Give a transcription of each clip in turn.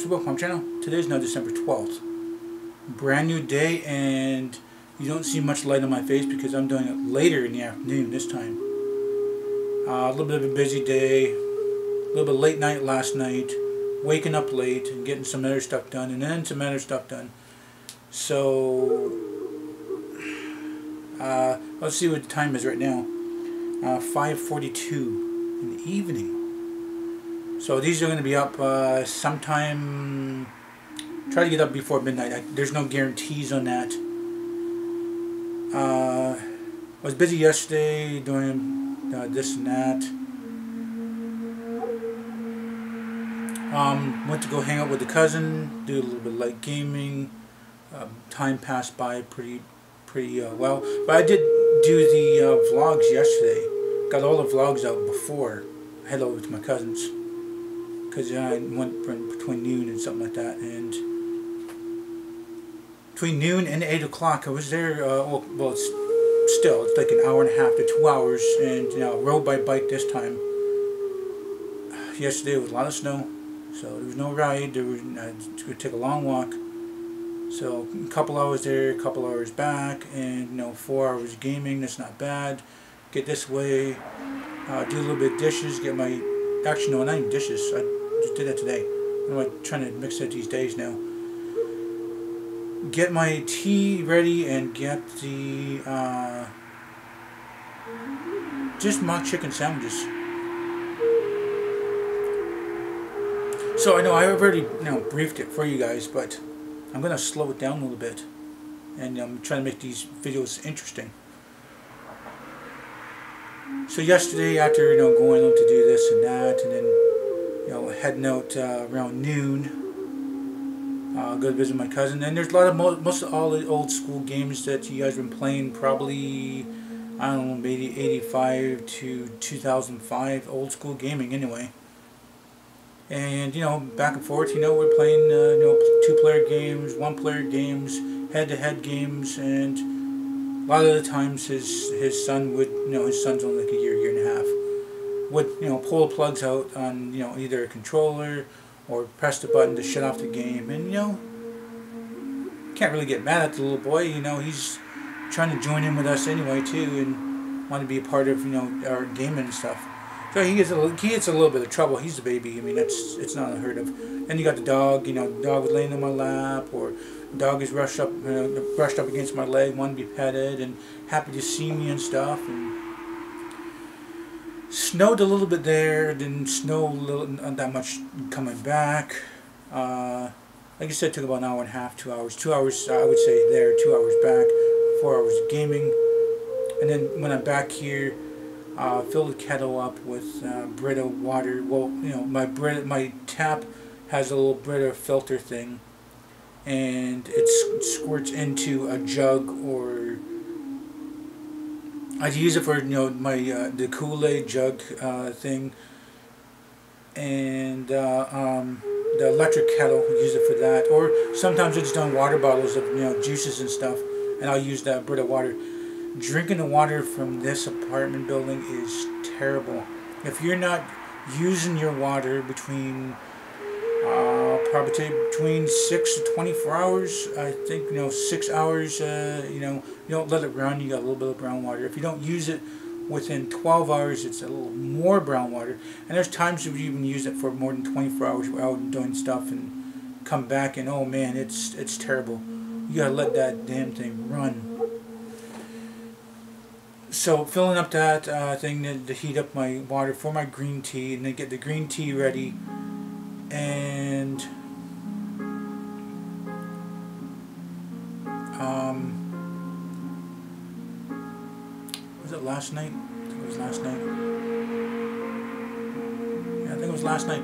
LostPhoenixWolf on my channel. Today is now December 12th. Brand new day, and you don't see much light on my face because I'm doing it later in the afternoon this time. A little bit of a busy day, a little bit late night last night, waking up late and getting some other stuff done, and then some other stuff done. So, let's see what the time is right now. 5:42 in the evening. So these are going to be up sometime. Try to get up before midnight. There's no guarantees on that. I was busy yesterday doing this and that. Went to go hang out with a cousin, do a little bit of light gaming. Time passed by pretty well. But I did do the vlogs yesterday. Got all the vlogs out before I head over to my cousin's. Because I went between noon and something like that, and between noon and 8 o'clock I was there. Well, it's like an hour and a half to 2 hours, and rode by bike this time. Yesterday was a lot of snow, so there was no ride. It would take a long walk. So a couple hours there, a couple hours back, and 4 hours gaming. That's not bad. Get this way, do a little bit of dishes. Get my actually no, not even dishes. I just did that today. I'm trying to mix it these days now. Get my tea ready and get the just mock chicken sandwiches. So I know I already briefed it for you guys, but I'm gonna slow it down a little bit, and I'm trying to make these videos interesting. So yesterday, after going out to do this and that, and then heading out around noon, go to visit my cousin. And there's a lot of most of all the old school games that you guys have been playing. Probably, I don't know, maybe 85 to 2005 old school gaming anyway. And back and forth. We're playing 2-player games, 1-player games, head-to-head games, and a lot of the times his son would, his son's only like a year and a half, would pull the plugs out on either a controller or press the button to shut off the game, and can't really get mad at the little boy. He's trying to join in with us anyway too, and want to be a part of our gaming and stuff. So he gets a little bit of trouble. He's a baby. I mean, it's not unheard of. Then you got the dog. The dog was laying on my lap, or the dog is brushed up against my leg, wanting to be petted, and happy to see me and stuff. And snowed a little bit there. Didn't snow not that much coming back. Like I said, it took about an hour and a half, 2 hours. 2 hours, I would say there. 2 hours back. 4 hours of gaming. And then when I'm back here, fill the kettle up with Brita water. Well, my tap has a little Brita filter thing, and it squirts into a jug, or I use it for the Kool-Aid jug thing, and the electric kettle, use it for that. Or sometimes it's done water bottles of juices and stuff, and I'll use that Brita water. Drinking the water from this apartment building is terrible. If you're not using your water between probably between 6 to 24 hours, I think 6 hours, you don't let it run, you got a little bit of brown water. If you don't use it within 12 hours, it's a little more brown water. And there's times you've even used it for more than 24 hours out doing stuff and come back and oh man, it's terrible. You gotta let that damn thing run. So filling up that thing to heat up my water for my green tea, and then get the green tea ready. And was it last night? I think it was last night. Yeah, I think it was last night.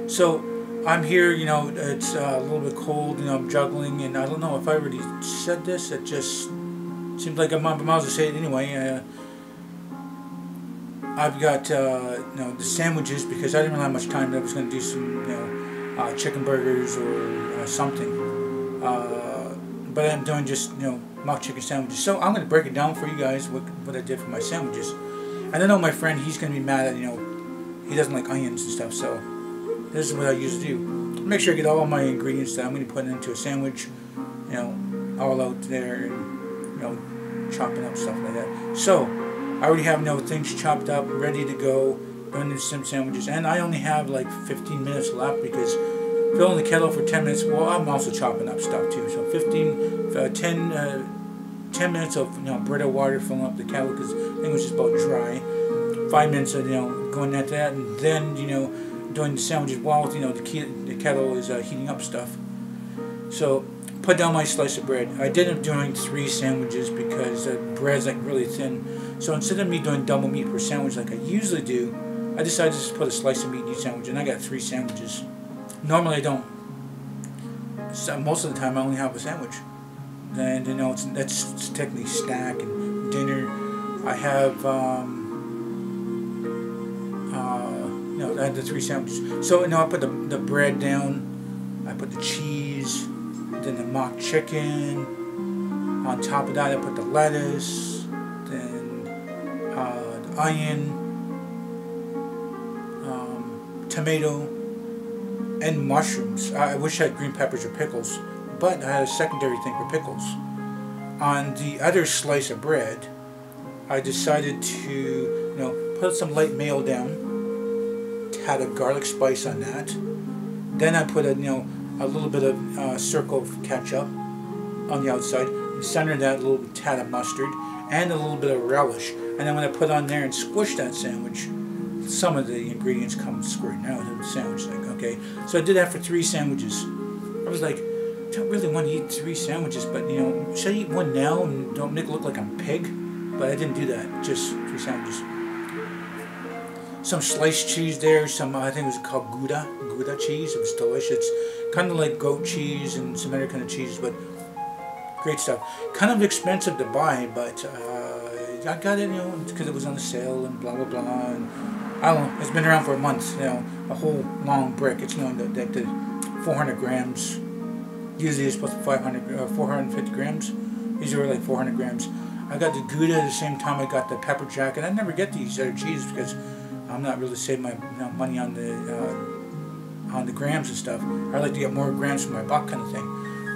So I'm here, it's a little bit cold, I'm juggling, and I don't know if I already said this. It just seems like I might as well say it anyway. I've got the sandwiches, because I didn't really have much time. I was going to do some chicken burgers or something, but I'm doing just mock chicken sandwiches. So I'm going to break it down for you guys what I did for my sandwiches. And I know my friend, he's going to be mad at he doesn't like onions and stuff. So this is what I usually do. make sure I get all my ingredients that I'm going to put into a sandwich, you know, all out there, and, you know, chopping up stuff like that. So I already have, you know, things chopped up, ready to go, doing the sandwiches, and I only have like 15 minutes left because filling the kettle for 10 minutes. Well, I'm also chopping up stuff too. So 10 minutes of, you know, bread or water filling up the kettle because I think it was just about dry. 5 minutes of, you know, going at that, and then, you know, doing the sandwiches while, you know, the kettle is heating up stuff. So put down my slice of bread. I did end up doing 3 sandwiches because the bread's like really thin. So instead of me doing double meat per sandwich like I usually do, I decided to just put a slice of meat in each sandwich, and I got 3 sandwiches. Normally I don't. So most of the time I only have a sandwich, and you know that's technically snack and dinner. I have you know, I had the 3 sandwiches. So you know, I put the bread down, I put the cheese, then the mock chicken. On top of that, I put the lettuce, then the onion, tomato, and mushrooms. I wish I had green peppers or pickles, but I had a secondary thing for pickles. On the other slice of bread, I decided to, you know, put some light mayo down, had a garlic spice on that. Then I put a, you know, a little bit of circle of ketchup on the outside. In the center of that, a little tad of mustard and a little bit of relish. And then when I put on there and squish that sandwich, some of the ingredients come squirting out of the sandwich. Like, okay, so I did that for 3 sandwiches. I was like, I don't really want to eat 3 sandwiches, but you know, should I eat one now and don't make it look like I'm a pig? But I didn't do that. Just 3 sandwiches. Some sliced cheese there. Some I think it was called Gouda cheese. It was delicious. Kind of like goat cheese and some other kind of cheese, but great stuff. Kind of expensive to buy, but I got it, you know, because it was on sale and blah blah blah. And I don't know. It's been around for a month. You know, a whole long brick. It's, you know, the 400 grams. Usually it's supposed to be 450 grams. These are like 400 grams. I got the Gouda at the same time I got the pepper jack, and I never get these other cheeses because I'm not really saving my, you know, money on the grams and stuff. I like to get more grams for my buck kind of thing.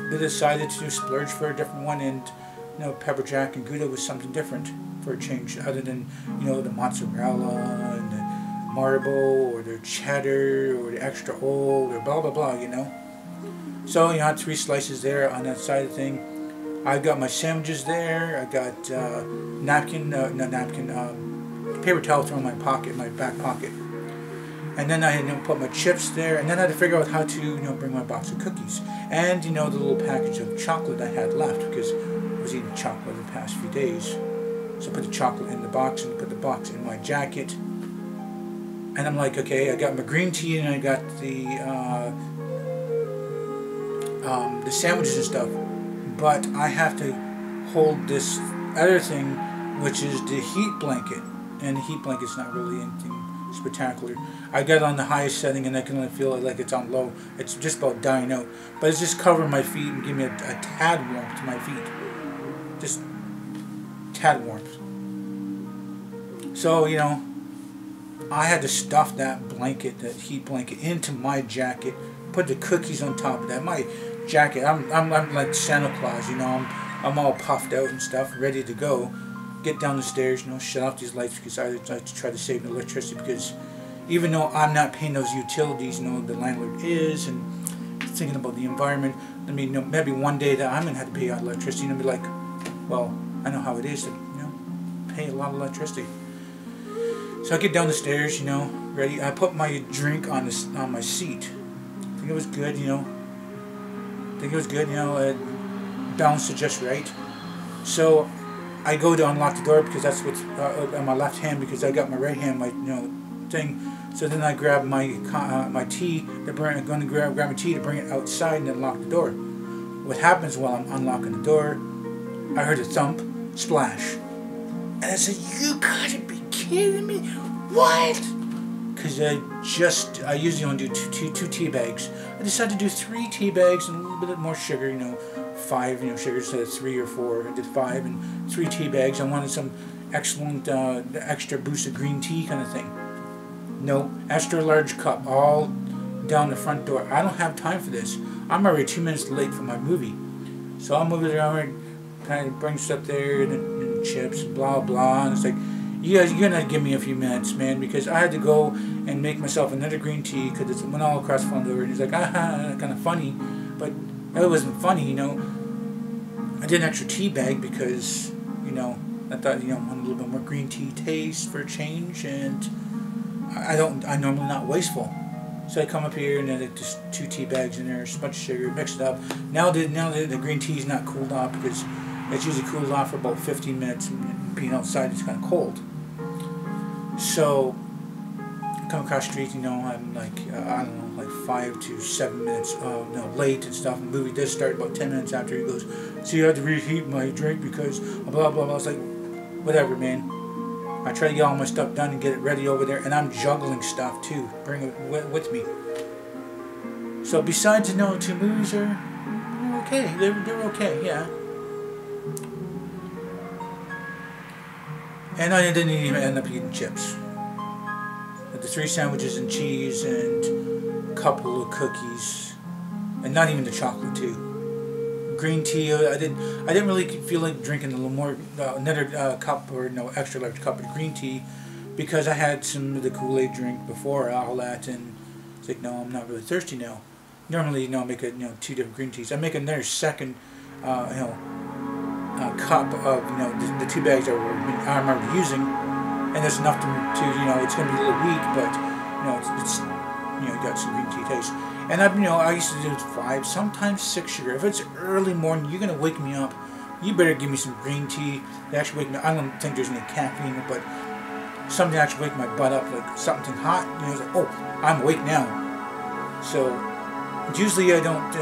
They decided to splurge for a different one, and you know, pepper jack and Gouda was something different for a change, other than, you know, the mozzarella and the marble or the cheddar or the extra old or blah blah blah, you know. So you know, I had 3 slices there on that side of the thing. I got my sandwiches there. I got paper towel thrown in my pocket, my back pocket. And then I had, you know, put my chips there, and then I had to figure out how to, you know, bring my box of cookies and, you know, the little package of chocolate I had left because I was eating chocolate the past few days. So I put the chocolate in the box and put the box in my jacket. And I'm like, okay, I got my green tea and I got the sandwiches and stuff, but I have to hold this other thing, which is the heat blanket, and the heat blanket's not really anything spectacular. I got it on the highest setting and I can only feel it like it's on low. It's just about dying out, but it's just covering my feet and giving me a tad warmth to my feet, just tad warmth. So you know, I had to stuff that blanket, that heat blanket, into my jacket, put the cookies on top of that. My jacket, I'm like Santa Claus, you know, I'm all puffed out and stuff, ready to go. Get down the stairs, you know, shut off these lights because I like to try to save electricity, because even though I'm not paying those utilities, you know, the landlord is, and thinking about the environment. I mean, you know, maybe one day that I'm gonna have to pay electricity and be like, well, I know how it is to, you know, pay a lot of electricity. So I get down the stairs, you know, ready. I put my drink on my seat. I think it was good, you know. It balanced it just right. So I go to unlock the door because that's what's on my left hand, because I got my right hand, my, you know, thing. So then I grab my tea. I'm going to grab my tea to bring it outside and then lock the door. What happens while I'm unlocking the door? I heard a thump, splash, and I said, "You gotta be kidding me! What?" Because I usually only do two tea bags. I decided to do 3 tea bags and a little bit more sugar, you know, 5, you know, sugar instead of 3 or 4. I did 5 and 3 tea bags. I wanted some excellent extra boost of green tea kind of thing. No, extra large cup, all down the front door. I don't have time for this. I'm already 2 minutes late for my movie. So I'll move it around, kind of bring stuff there, and chips, and blah, blah. And it's like, you guys, you're going to give me a few minutes, man, because I had to go and make myself another green tea, because it went all across the front door. And he's like, kind of funny. But it wasn't funny, you know. I did an extra tea bag because, you know, I thought, you know, I wanted a little bit more green tea taste for a change, and I'm normally not wasteful. So I come up here and then just 2 tea bags in there, a bunch of sugar, mix it up. Now the green tea is not cooled off because it's usually cooled off for about 15 minutes, and being outside it's kind of cold. So I come across the street, you know, I'm like, I don't know, like 5 to 7 minutes late and stuff. And the movie does start about 10 minutes after. He goes, so you had to reheat my drink because blah, blah, blah. I was like, whatever, man. I try to get all my stuff done and get it ready over there, and I'm juggling stuff too. Bring it with me. So besides, you know, the 2 movies are okay. They're okay, yeah. And I didn't even end up eating chips. But the 3 sandwiches and cheese and a couple of cookies, and not even the chocolate too. Green tea, I didn't really feel like drinking a little more, another cup or extra large cup of green tea, because I had some of the Kool-Aid drink before all that, and it's like, no, I'm not really thirsty now. Normally, you know, I make 2 different green teas. I make another second, cup of, the 2 bags I'm already using, and there's enough to it's going to be a little weak, but it's you got some green tea taste. And I used to do 5, sometimes 6 sugar. If it's early morning, you're gonna wake me up. You better give me some green tea. They actually wake me up. I don't think there's any caffeine in it, but something to actually wake my butt up, like something hot. It's like, oh, I'm awake now. So usually I don't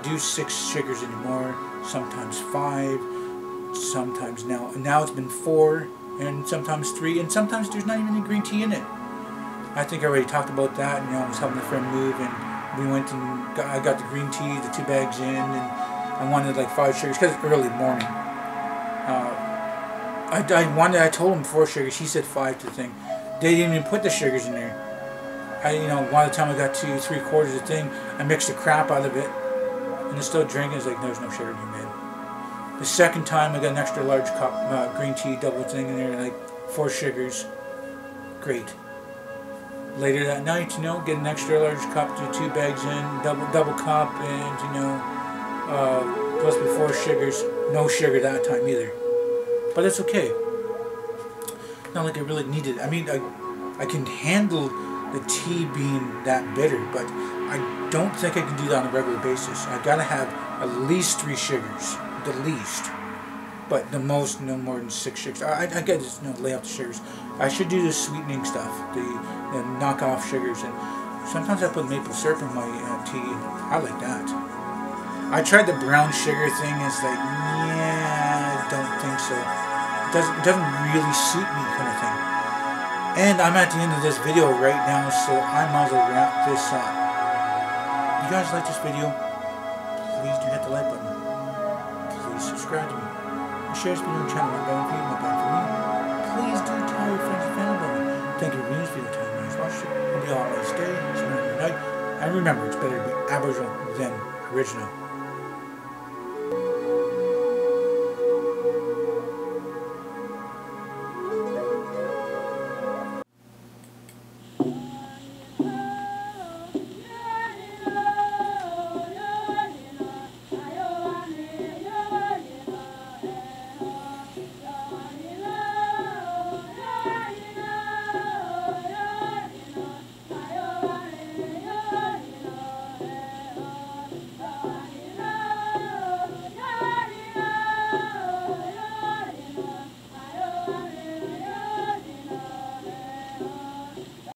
do 6 sugars anymore. Sometimes 5. Sometimes now it's been 4, and sometimes 3, and sometimes there's not even any green tea in it. I think I already talked about that. I was helping a friend move, and we went and I got the green tea, the 2 bags in, and I wanted like 5 sugars because it's early morning. I told him 4 sugars. He said 5 to the thing. They didn't even put the sugars in there. One of the time I got 2 3/4 of the thing, I mixed the crap out of it, and it's still drinking. It's like, there's no sugar in it, man. The second time I got an extra large cup green tea double thing in there, like 4 sugars. Great. Later that night, get an extra large cup to 2 bags in, double cup, and plus with 4 sugars. No sugar that time either, but it's okay. Not like I really need it. I mean, I can handle the tea being that bitter, but I don't think I can do that on a regular basis. I gotta have at least 3 sugars, the least. But the most, no more than 6 sugars. I gotta just lay off the sugars. I should do the sweetening stuff, the knockoff sugars, and sometimes I put maple syrup in my tea, and I like that. I tried the brown sugar thing. It's like, yeah, I don't think so. It doesn't really suit me, kind of thing. And I'm at the end of this video right now, so I might as well wrap this up. If you guys like this video, please do hit the like button. Please subscribe to me. Share this video on the channel. Not bad for you, not bad for me. Please do tell your friends and family about it. Thank you for viewing this video. Time to watch it. Hope you all have a nice day, night, and remember, it's better to be Aboriginal than original.